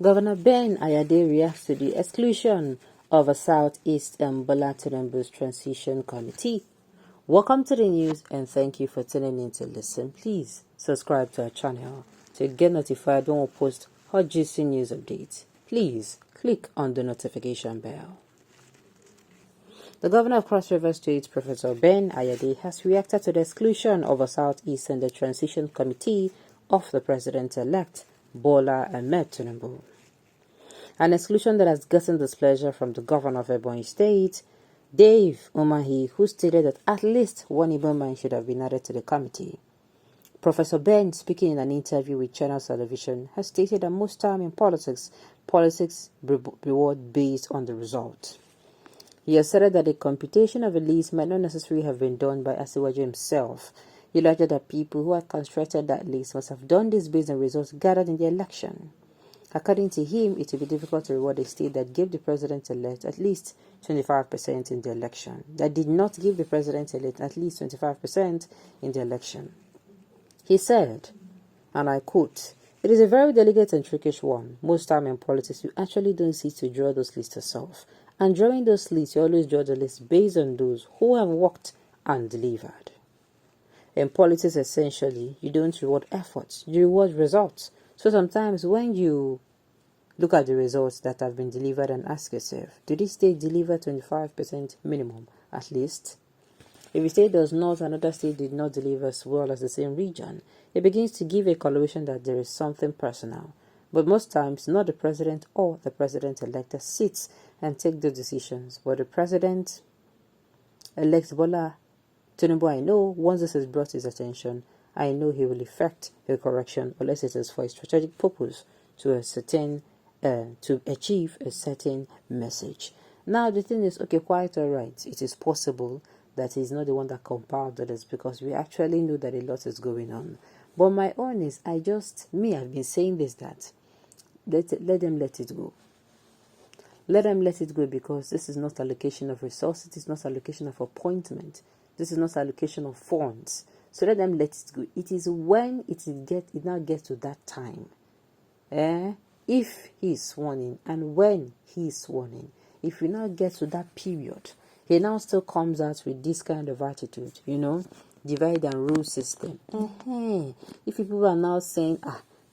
Governor Ben Ayade reacts to the exclusion of a Southeast Bola Tinubu's Transition Committee. Welcome to the news and thank you for tuning in to listen. Please subscribe to our channel to get notified when we post hot juicy news updates. Please click on the notification bell. The governor of Cross River State, Professor Ben Ayade, has reacted to the exclusion of a Southeast and the Transition Committee of the President-elect, Bola Ahmed Tinubu. An exclusion that has gotten displeasure from the governor of Ebonyi State, Dave Umahi, who stated that at least one Igbo man should have been added to the committee. Professor Ben, speaking in an interview with Channel Television, has stated that most time in politics reward based on the result. He has said that the computation of a list might not necessarily have been done by Asiwaju himself. He alleged that people who had constructed that list must have done this based on results gathered in the election. According to him, it will be difficult to reward a state that gave the president-elect at least 25% in the election, that did not give the president-elect at least 25% in the election. He said, and I quote, "It is a very delicate and tricky one. Most time in politics, you actually don't seek to draw those lists yourself. And drawing those lists, you always draw the list based on those who have worked and delivered. In politics, essentially, you don't reward efforts, you reward results. So sometimes when you look at the results that have been delivered and ask yourself, did this state deliver 25% minimum at least? If a state does not, another state did not deliver as well as the same region, it begins to give a correlation that there is something personal. But most times, not the president or the president-elect that sits and take the decisions, but the president-elect Bola Tinubu, I know, once this is brought to his attention, I know he will effect a correction unless it is for a strategic purpose to achieve a certain message. Now the thing is, okay, quite all right. It is possible that he's not the one that compiled this because we actually know that a lot is going on. But my own is, I've been saying this, that let them let it go. Let them let it go because this is not allocation of resources. It is not allocation of appointment. This is not allocation of funds. So let them let it go. It is when it now gets to that time. If he is sworn in and when he is sworn in, if we now get to that period, he now still comes out with this kind of attitude, divide and rule system. If people are now saying,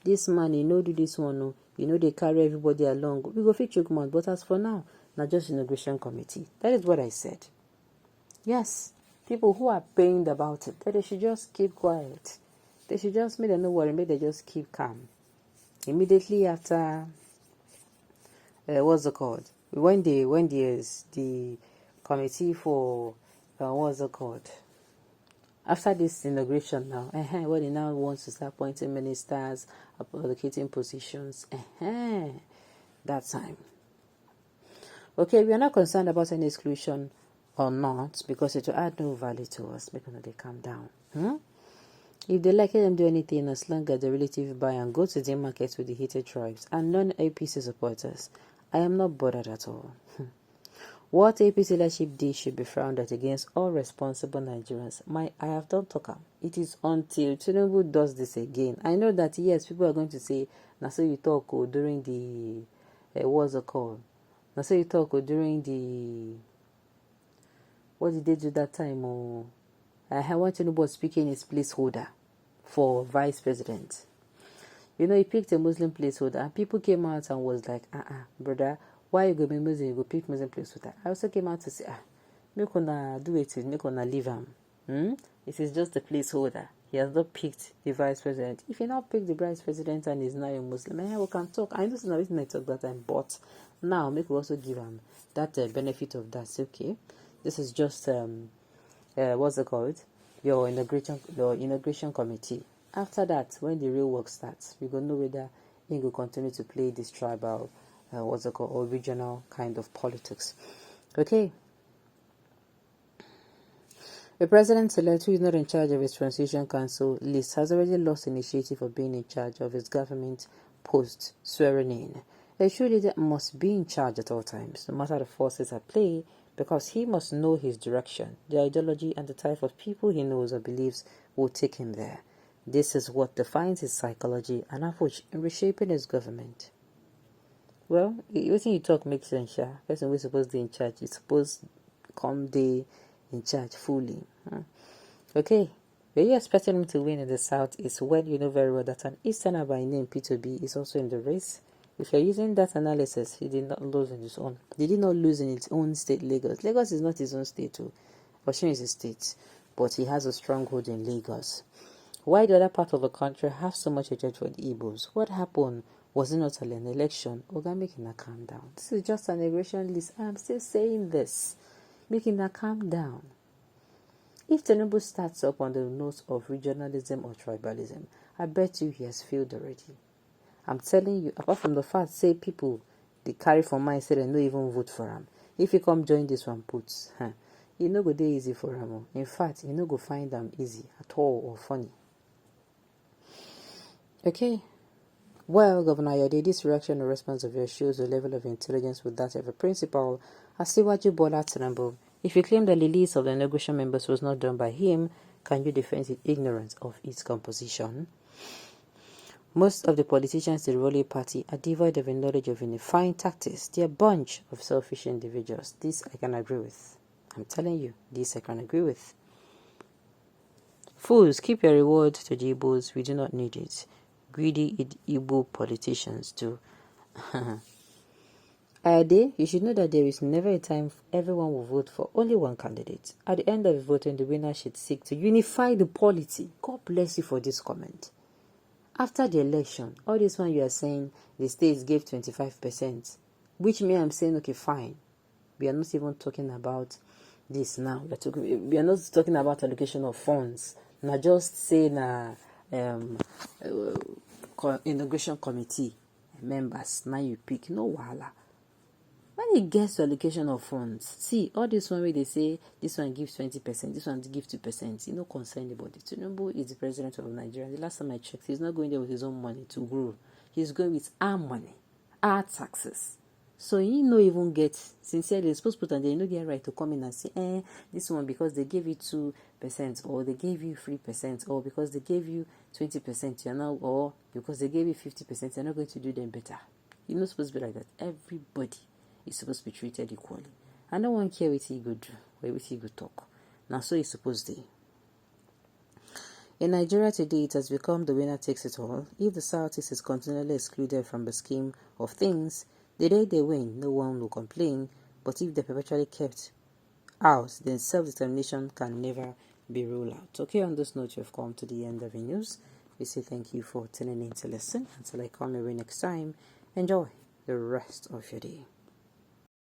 this man, do this one, they carry everybody along, we go fit choke mouth. But as for now, not just inauguration committee. That is what I said. Yes. People who are pained about it, that they should just keep quiet. They should just make them no worry, make them just keep calm. Immediately after, what's it called? When there's the committee for, what's it called? After this inauguration now, when he now wants to start appointing ministers, allocating positions, that time. Okay, we are not concerned about any exclusion or not, because it will add no value to us. Make sure they calm down. If they like, let them do anything as long as the relative buy and go to the market with the heated tribes and non-APC supporters. I am not bothered at all. What APC leadership did should be frowned at against all responsible Nigerians. I have done talk. It is until Tinubu does this again. I know that yes, people are going to say, "Na so you talk during the what's it called? Na so you talk during the." What did they do that time? I want Tinubu was speaking his placeholder for vice president. He picked a Muslim placeholder, and people came out and was like, brother, why you go be Muslim? You go pick Muslim placeholder. I also came out to say, make una do it, make una leave him. It is just a placeholder. He has not picked the vice president. If he now picked the vice president and is now a Muslim, we can talk. I know it's not I talk that time, but now make we also give him that benefit of that. Say, okay. This is just what's it called? Your inauguration committee. After that, when the real work starts, we gonna know whether he will continue to play this tribal, or regional kind of politics. Okay. The president-elect, who is not in charge of his transition council list, has already lost initiative of being in charge of his government post swearing in. A true leader must be in charge at all times, no matter the forces at play, because he must know his direction, the ideology, and the type of people he knows or believes will take him there. This is what defines his psychology and approach in reshaping his government. Well, everything you talk makes sense, sha. Person we supposed to be in charge. You supposed come day in charge fully. Okay. Were you expecting him to win in the South is when you know very well that an Easterner by name P2B is also in the race. If you're using that analysis, he did not lose in his own. Did he not lose in his own state, Lagos? Lagos is not his own state, too. Osun is a state, but he has a stronghold in Lagos. Why the other part of the country have so much hatred for the Igbos? What happened? Was it not an election? Oga, making a calm down. This is just an aggression list. I'm still saying this. Making a calm down. If Tinubu starts up on the notes of regionalism or tribalism, I bet you he has failed already. I'm telling you, apart from the fact, say people, they carry for mind, say they don't even vote for him. If you come join this one puts, you no go dey easy for him. In fact, you no go find them easy at all or funny. Okay. Well, Governor Ayade, this reaction or response of yours shows the level of intelligence with that of a principal. Asiwaju Bola Tinubu, if you claim the release of the negotiation members was not done by him, can you defend his ignorance of its composition? Most of the politicians in the ruling party are devoid of a knowledge of unifying tactics. They are a bunch of selfish individuals. This I can agree with. I'm telling you, this I can agree with. Fools, keep your reward to the Igbos. We do not need it. Greedy Igbo politicians do. Ayade, you should know that there is never a time everyone will vote for only one candidate. At the end of the voting, the winner should seek to unify the polity. God bless you for this comment. After the election, all this one you are saying the states gave 25%, which me I'm saying, okay, fine. We are not even talking about this now. We are not talking about allocation of funds. Now just say integration committee members. Now you pick. No wahala. When it gets to allocation of funds, see, all this one where they say this one gives 20%, this one gives 2%, you know, concern anybody. Tinubu is the president of Nigeria. The last time I checked, he's not going there with his own money to grow. He's going with our money, our taxes. So you no even get, sincerely, they're supposed to put on there, you know they are right to come in and say, this one because they gave you 2%, or they gave you 3%, or because they gave you 20%, you're now, or because they gave you 50%, you're not going to do them better. You're not supposed to be like that. Everybody is supposed to be treated equally. I don't want to care what he go do, or what he go talk. Now, so it's supposed to. In Nigeria today, it has become the winner takes it all. If the Southeast is continually excluded from the scheme of things, the day they win, no one will complain. But if they're perpetually kept out, then self-determination can never be ruled out. Okay, on this note, you've come to the end of the news. We say thank you for tuning in to listen. Until I come your way next time, enjoy the rest of your day.